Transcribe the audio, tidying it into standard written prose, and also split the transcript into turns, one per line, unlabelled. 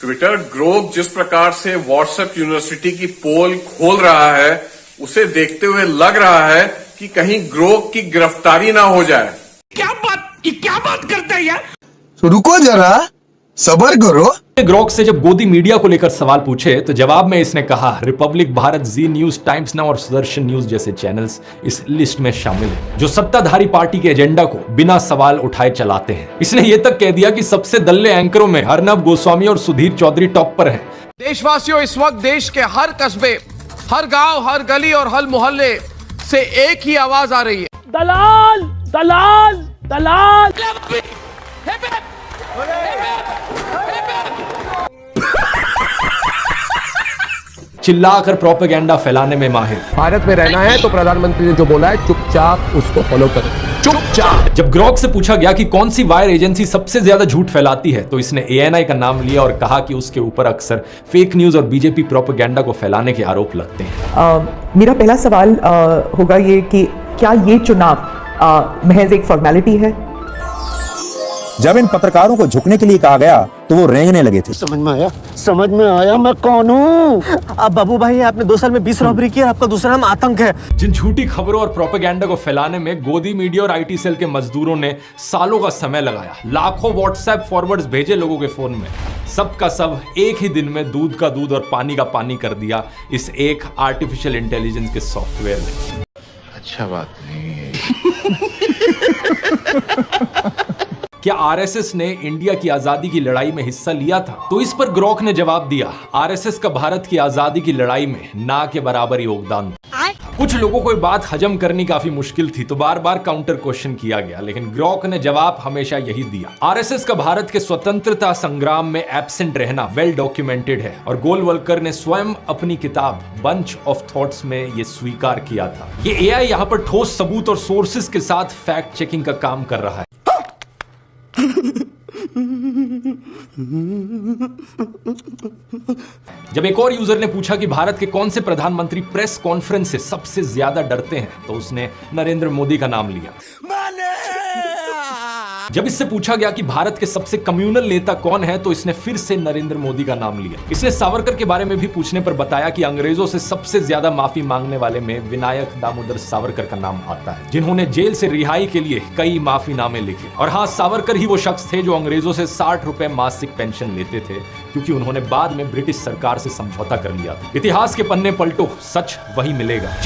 Twitter Grok जिस प्रकार से व्हाट्सएप यूनिवर्सिटी की पोल खोल रहा है, उसे देखते हुए लग रहा है कि कहीं ग्रोक की गिरफ्तारी ना हो जाए।
क्या बात करता है यार?
तो रुको जरा, सबर करो।
ग्रोक से जब गोदी मीडिया को लेकर सवाल पूछे तो जवाब में इसने कहा, रिपब्लिक भारत, जी न्यूज, टाइम्स नाउ और सुदर्शन न्यूज जैसे चैनल्स इस लिस्ट में शामिल हैं, जो सत्ताधारी पार्टी के एजेंडा को बिना सवाल उठाए चलाते हैं। इसने ये तक कह दिया कि सबसे दल्ले एंकरों में अर्नब गोस्वामी और सुधीर चौधरी टॉप पर हैं।
देशवासियों, इस वक्त देश के हर कस्बे, हर गांव, हर गली और हर मोहल्ले से एक ही आवाज आ रही है,
दलाल दलाल दलाल।
चिल्लाकर प्रोपेगेंडा फैलाने में माहिर।
भारत में रहना है तो प्रधानमंत्री ने जो बोला है चुपचाप उसको फॉलो करो, चुपचाप।
जब ग्रोक से पूछा गया कि कौन सी वायर एजेंसी सबसे ज्यादा झूठ फैलाती है तो इसने ANI का नाम लिया और कहा कि उसके ऊपर अक्सर फेक न्यूज और बीजेपी प्रोपेगेंडा को फैलाने के आरोप लगते हैं।
मेरा पहला सवाल होगा ये कि क्या ये चुनाव महज एक फॉर्मेलिटी है?
जब इन पत्रकारों को झुकने के लिए कहा गया तो वो रेंगने लगे थे।
समझ में आया मैं कौन हूँ। अब बाबू भाई, आपने 2 साल में 20 रॉबरी की, आपका दूसरा नाम आतंक है।
जिन झूठी खबरों और प्रोपेगेंडा को फैलाने में गोदी मीडिया और IT सेल के मजदूरों ने सालों का समय लगाया, लाखों व्हाट्सएप फॉरवर्ड्स भेजे लोगों के फोन में, सबका सब एक ही दिन में दूध का दूध और पानी का पानी कर दिया इस एक आर्टिफिशियल इंटेलिजेंस के सॉफ्टवेयर ने।
अच्छा बात नहीं है।
क्या RSS ने इंडिया की आजादी की लड़ाई में हिस्सा लिया था? तो इस पर ग्रोक ने जवाब दिया, RSS का भारत की आजादी की लड़ाई में ना के बराबर योगदान था। कुछ लोगों को ये बात हजम करनी काफी मुश्किल थी तो बार बार काउंटर क्वेश्चन किया गया, लेकिन ग्रोक ने जवाब हमेशा यही दिया, RSS का भारत के स्वतंत्रता संग्राम में एब्सेंट रहना वेल डॉक्यूमेंटेड है और गोलवलकर ने स्वयं अपनी किताब बंच ऑफ थॉट्स में ये स्वीकार किया था। ये AI यहाँ पर ठोस सबूत और सोर्सेस के साथ फैक्ट चेकिंग का काम कर रहा है। जब एक और यूजर ने पूछा कि भारत के कौन से प्रधानमंत्री प्रेस कॉन्फ्रेंस से सबसे ज्यादा डरते हैं तो उसने नरेंद्र मोदी का नाम लिया। जब इससे पूछा गया कि भारत के सबसे कम्युनल नेता कौन है तो इसने फिर से नरेंद्र मोदी का नाम लिया। इसने सावरकर के बारे में भी पूछने पर बताया कि अंग्रेजों से सबसे ज्यादा माफी मांगने वाले में विनायक दामोदर सावरकर का नाम आता है, जिन्होंने जेल से रिहाई के लिए कई माफीनामे लिखे। और हाँ, सावरकर ही वो शख्स थे जो अंग्रेजों से 60 रुपए मासिक पेंशन लेते थे, क्योंकि उन्होंने बाद में ब्रिटिश सरकार से समझौता कर लिया था। इतिहास के पन्ने पलटो, सच वही मिलेगा।